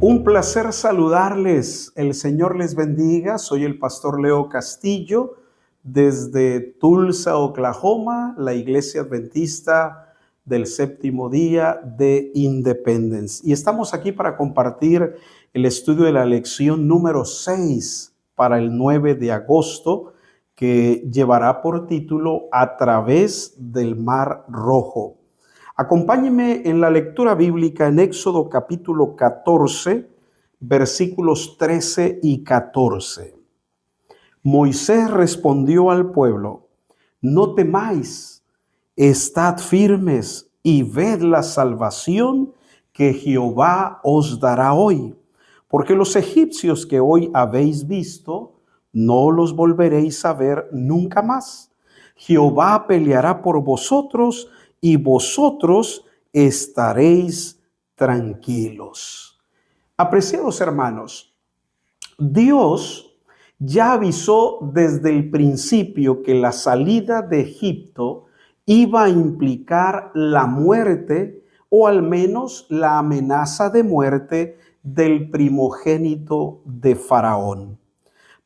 Un placer saludarles. El Señor les bendiga. Soy el pastor Leo Castillo desde Tulsa, Oklahoma, la Iglesia Adventista del Séptimo Día de Independence. Y estamos aquí para compartir el estudio de la lección número 6 para el 9 de agosto, que llevará por título A través del Mar Rojo. Acompáñenme en la lectura bíblica en Éxodo capítulo 14, versículos 13 y 14. Moisés respondió al pueblo: no temáis, estad firmes y ved la salvación que Jehová os dará hoy, porque los egipcios que hoy habéis visto, no los volveréis a ver nunca más. Jehová peleará por vosotros y vosotros estaréis tranquilos. Apreciados hermanos, Dios ya avisó desde el principio que la salida de Egipto iba a implicar la muerte, o al menos la amenaza de muerte del primogénito de Faraón.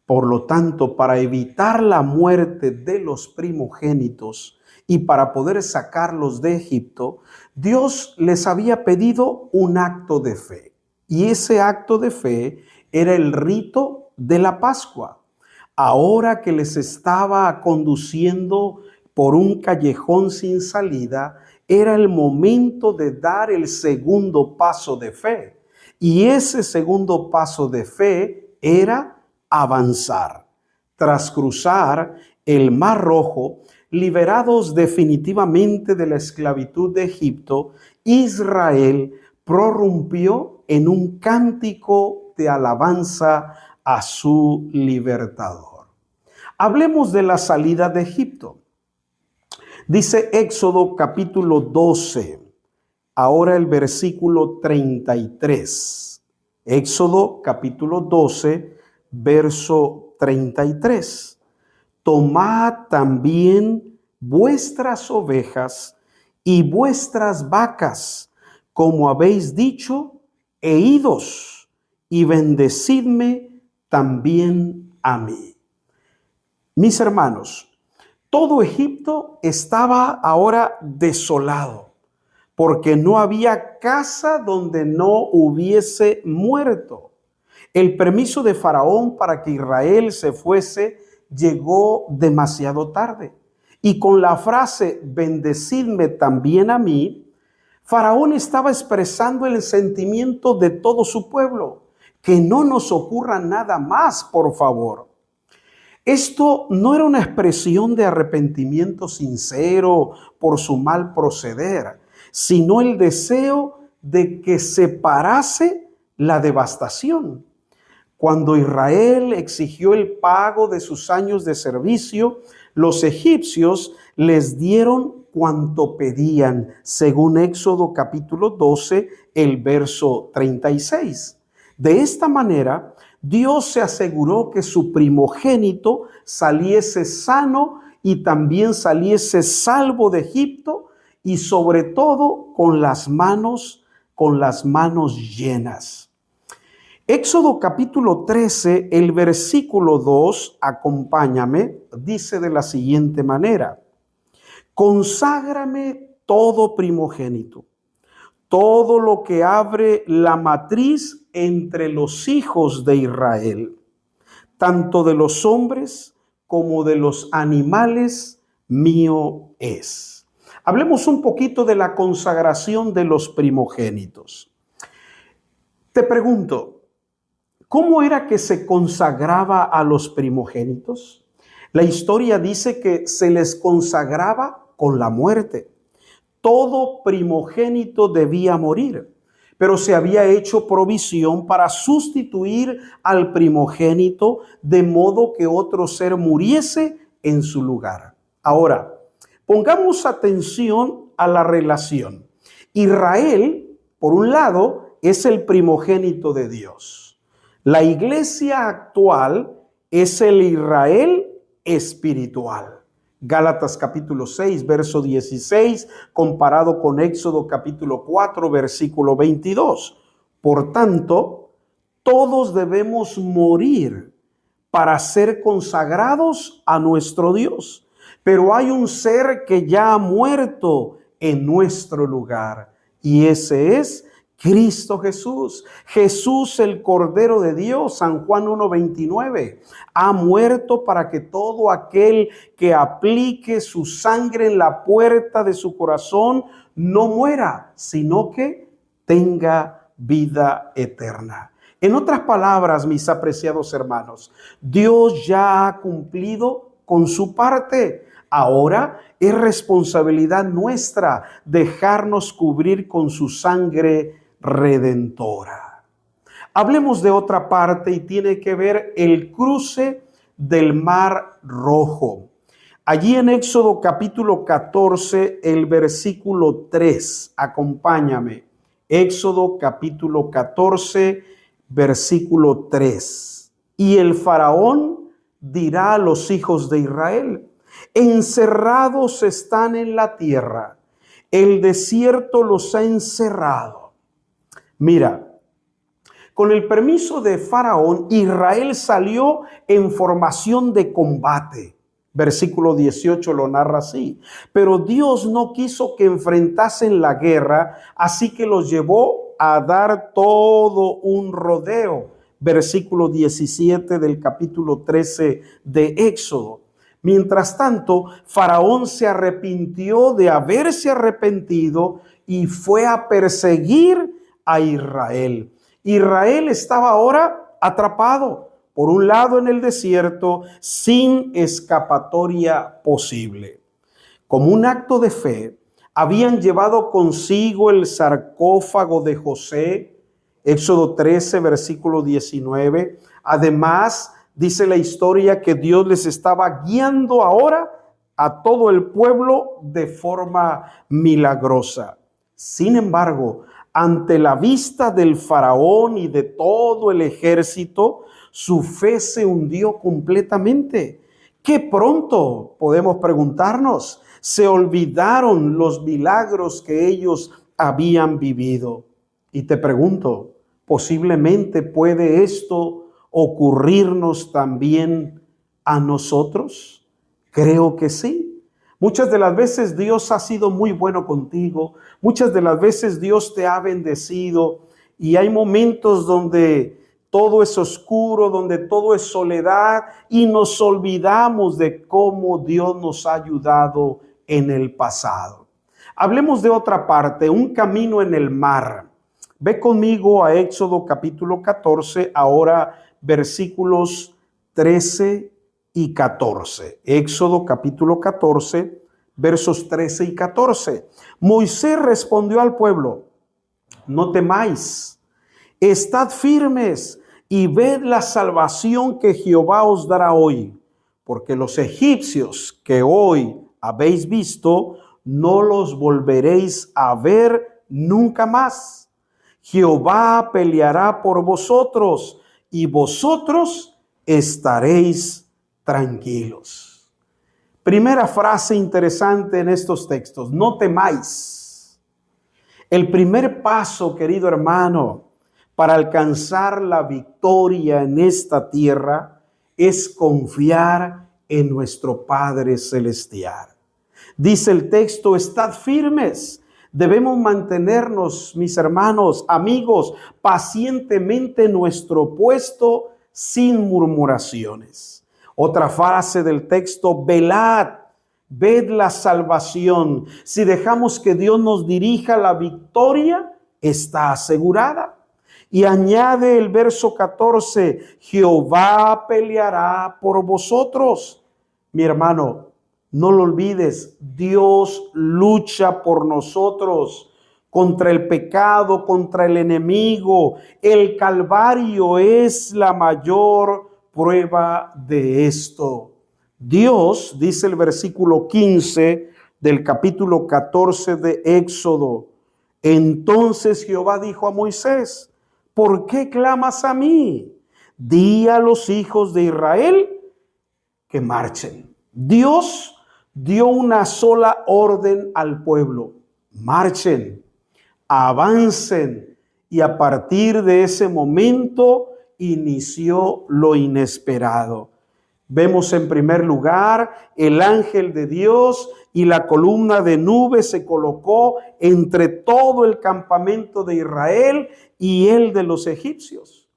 Por lo tanto, para evitar la muerte de los primogénitos y para poder sacarlos de Egipto, Dios les había pedido un acto de fe. Y ese acto de fe era el rito de la Pascua. Ahora que les estaba conduciendo por un callejón sin salida, era el momento de dar el segundo paso de fe. Y ese segundo paso de fe era avanzar. Tras cruzar el Mar Rojo, liberados definitivamente de la esclavitud de Egipto, Israel prorrumpió en un cántico de alabanza a su libertador. Hablemos de la salida de Egipto. Dice Éxodo capítulo 12, ahora el versículo 33. Éxodo capítulo 12, verso 33. Tomad también vuestras ovejas y vuestras vacas, como habéis dicho, e idos, y bendecidme también a mí. Mis hermanos, todo Egipto estaba ahora desolado, porque no había casa donde no hubiese muerto. El permiso de Faraón para que Israel se fuese llegó demasiado tarde. Y con la frase, bendecidme también a mí, Faraón estaba expresando el sentimiento de todo su pueblo. Que no nos ocurra nada más, por favor. Esto no era una expresión de arrepentimiento sincero por su mal proceder, sino el deseo de que se parase la devastación. Cuando Israel exigió el pago de sus años de servicio, los egipcios les dieron cuanto pedían, según Éxodo capítulo 12, el verso 36. De esta manera, Dios se aseguró que su primogénito saliese sano y también saliese salvo de Egipto, y sobre todo con las manos llenas. Éxodo capítulo 13, el versículo 2, acompáñame, dice de la siguiente manera: conságrame todo primogénito, todo lo que abre la matriz entre los hijos de Israel, tanto de los hombres como de los animales, mío es. Hablemos un poquito de la consagración de los primogénitos. Te pregunto, ¿cómo era que se consagraba a los primogénitos? La historia dice que se les consagraba con la muerte. Todo primogénito debía morir, pero se había hecho provisión para sustituir al primogénito de modo que otro ser muriese en su lugar. Ahora, pongamos atención a la relación. Israel, por un lado, es el primogénito de Dios. La iglesia actual es el Israel espiritual. Gálatas capítulo 6, verso 16, comparado con Éxodo capítulo 4, versículo 22. Por tanto, todos debemos morir para ser consagrados a nuestro Dios. Pero hay un ser que ya ha muerto en nuestro lugar, y ese es Cristo Jesús. Jesús, el Cordero de Dios, San Juan 1:29, ha muerto para que todo aquel que aplique su sangre en la puerta de su corazón no muera, sino que tenga vida eterna. En otras palabras, mis apreciados hermanos, Dios ya ha cumplido con su parte. Ahora es responsabilidad nuestra dejarnos cubrir con su sangre redentora. Hablemos de otra parte y tiene que ver el cruce del Mar Rojo. Allí en Éxodo capítulo 14, el versículo 3, acompáñame. Éxodo capítulo 14, versículo 3. Y el faraón dirá a los hijos de Israel: encerrados están en la tierra, el desierto los ha encerrado. Mira, con el permiso de Faraón, Israel salió en formación de combate. Versículo 18 lo narra así. Pero Dios no quiso que enfrentasen la guerra, así que los llevó a dar todo un rodeo. Versículo 17 del capítulo 13 de Éxodo. Mientras tanto, Faraón se arrepintió de haberse arrepentido y fue a perseguir a Israel. Israel estaba ahora atrapado, por un lado en el desierto, sin escapatoria posible. Como un acto de fe, habían llevado consigo el sarcófago de José, Éxodo 13, versículo 19. Además, dice la historia que Dios les estaba guiando ahora a todo el pueblo de forma milagrosa. Sin embargo, ante la vista del faraón y de todo el ejército, su fe se hundió completamente. ¡Qué pronto!, podemos preguntarnos, se olvidaron los milagros que ellos habían vivido. Y te pregunto, ¿posiblemente puede esto ocurrirnos también a nosotros? Creo que sí. Muchas de las veces Dios ha sido muy bueno contigo. Muchas de las veces Dios te ha bendecido. Y hay momentos donde todo es oscuro, donde todo es soledad. Y nos olvidamos de cómo Dios nos ha ayudado en el pasado. Hablemos de otra parte, un camino en el mar. Ve conmigo a Éxodo capítulo 14, ahora versículos 13 y 14. Éxodo capítulo 14, versos 13 y 14. Moisés respondió al pueblo: no temáis, estad firmes y ved la salvación que Jehová os dará hoy, porque los egipcios que hoy habéis visto, no los volveréis a ver nunca más. Jehová peleará por vosotros y vosotros estaréis tranquilos. Primera frase interesante en estos textos: no temáis. El primer paso, querido hermano, para alcanzar la victoria en esta tierra es confiar en nuestro Padre Celestial. Dice el texto: estad firmes. Debemos mantenernos, mis hermanos, amigos, pacientemente en nuestro puesto sin murmuraciones. Otra frase del texto: velad, ved la salvación. Si dejamos que Dios nos dirija, la victoria está asegurada. Y añade el verso 14: Jehová peleará por vosotros. Mi hermano, no lo olvides, Dios lucha por nosotros contra el pecado, contra el enemigo. El Calvario es la mayor prueba de esto. Dios, dice el versículo 15 del capítulo 14 de Éxodo: entonces Jehová dijo a Moisés: ¿por qué clamas a mí? Di a los hijos de Israel que marchen. Dios dio una sola orden al pueblo: marchen, avancen. Y a partir de ese momento inició lo inesperado. Vemos en primer lugar el ángel de Dios y la columna de nube se colocó entre todo el campamento de Israel y el de los egipcios.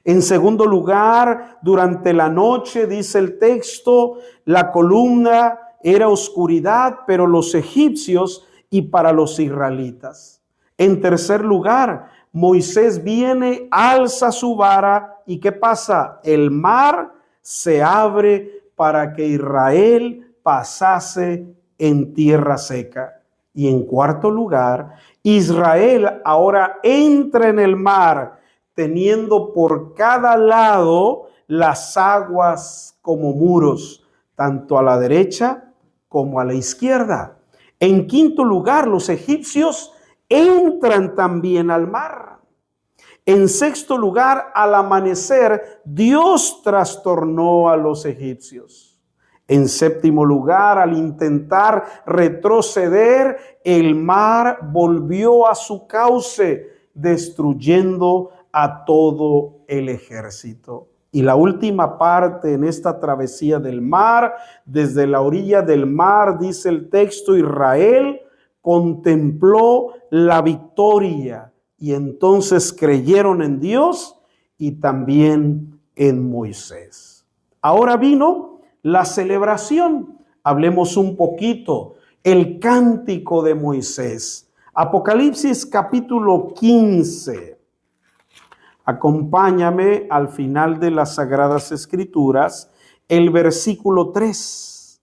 En segundo lugar, durante la noche, dice el texto, la columna era oscuridad, pero los egipcios y para los israelitas. En tercer lugar, Moisés viene, alza su vara y ¿qué pasa? El mar se abre para que Israel pasase en tierra seca. Y en cuarto lugar, Israel ahora entra en el mar, teniendo por cada lado las aguas como muros, tanto a la derecha como a la izquierda. En quinto lugar, los egipcios entran también al mar. En sexto lugar, al amanecer, Dios trastornó a los egipcios. En séptimo lugar, al intentar retroceder, el mar volvió a su cauce, destruyendo a todo el ejército. Y la última parte en esta travesía del mar, desde la orilla del mar, dice el texto, Israel contempló la victoria y entonces creyeron en Dios y también en Moisés. Ahora vino la celebración. Hablemos un poquito, el cántico de Moisés. Apocalipsis capítulo 15. Acompáñame al final de las Sagradas Escrituras, el versículo 3.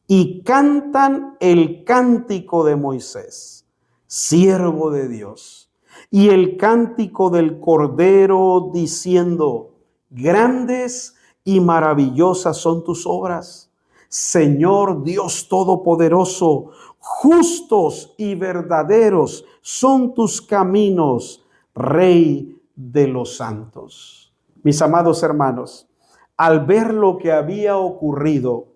Y cantan el cántico de Moisés, siervo de Dios, y el cántico del Cordero, diciendo: grandes y maravillosas son tus obras, Señor Dios Todopoderoso, justos y verdaderos son tus caminos, Rey de los santos. Mis amados hermanos, al ver lo que había ocurrido,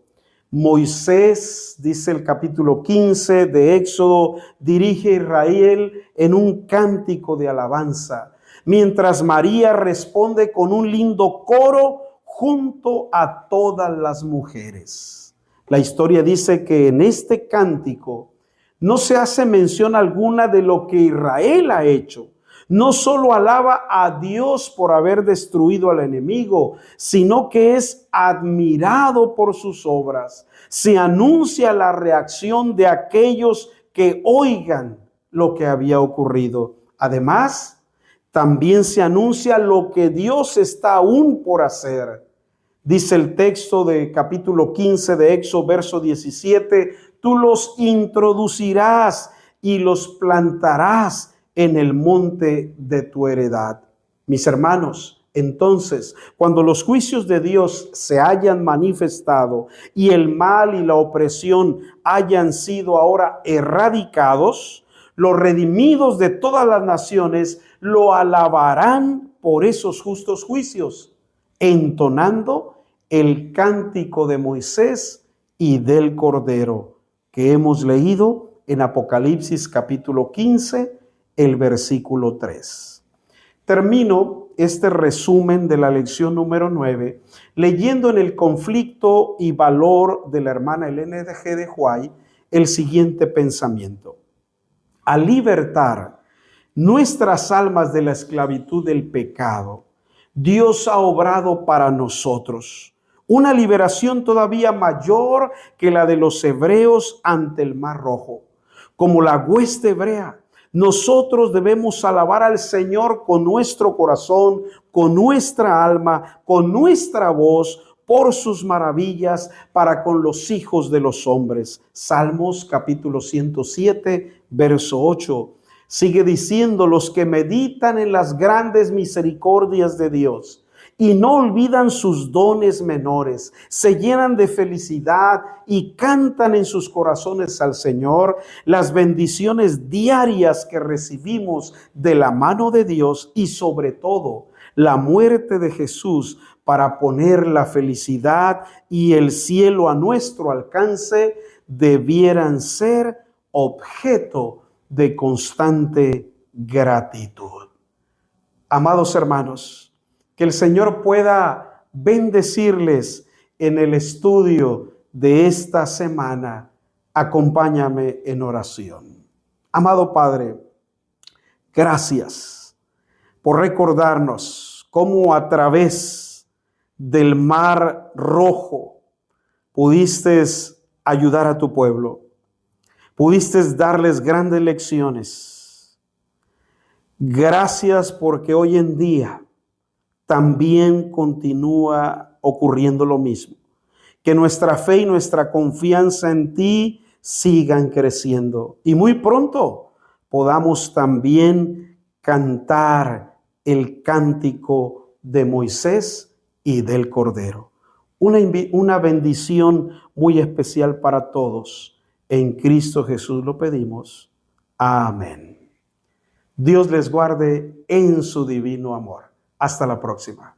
Moisés, dice el capítulo 15 de Éxodo, dirige a Israel en un cántico de alabanza, mientras María responde con un lindo coro junto a todas las mujeres. La historia dice que en este cántico no se hace mención alguna de lo que Israel ha hecho. No solo alaba a Dios por haber destruido al enemigo, sino que es admirado por sus obras. Se anuncia la reacción de aquellos que oigan lo que había ocurrido. Además, también se anuncia lo que Dios está aún por hacer. Dice el texto de capítulo 15 de Éxodo, verso 17, tú los introducirás y los plantarás en el monte de tu heredad. Mis hermanos, entonces, cuando los juicios de Dios se hayan manifestado y el mal y la opresión hayan sido ahora erradicados, los redimidos de todas las naciones lo alabarán por esos justos juicios, entonando el cántico de Moisés y del Cordero que hemos leído en Apocalipsis capítulo 15, el versículo 3. Termino este resumen de la lección número 9 leyendo en el conflicto y valor de la hermana Elena de G. de Huay el siguiente pensamiento. Al libertar nuestras almas de la esclavitud del pecado, Dios ha obrado para nosotros una liberación todavía mayor que la de los hebreos ante el Mar Rojo. Como la hueste hebrea, nosotros debemos alabar al Señor con nuestro corazón, con nuestra alma, con nuestra voz, por sus maravillas para con los hijos de los hombres. Salmos capítulo 107, verso 8. Sigue diciendo: los que meditan en las grandes misericordias de Dios y no olvidan sus dones menores, se llenan de felicidad y cantan en sus corazones al Señor las bendiciones diarias que recibimos de la mano de Dios y sobre todo la muerte de Jesús para poner la felicidad y el cielo a nuestro alcance, debieran ser objeto de constante gratitud. Amados hermanos, Que el Señor pueda bendecirles en el estudio de esta semana. Acompáñame en oración. Amado Padre, gracias por recordarnos cómo a través del Mar Rojo pudiste ayudar a tu pueblo, pudiste darles grandes lecciones. Gracias porque hoy en día también continúa ocurriendo lo mismo. Que nuestra fe y nuestra confianza en ti sigan creciendo. Y muy pronto podamos también cantar el cántico de Moisés y del Cordero. Una bendición muy especial para todos. En Cristo Jesús lo pedimos. Amén. Dios les guarde en su divino amor. Hasta la próxima.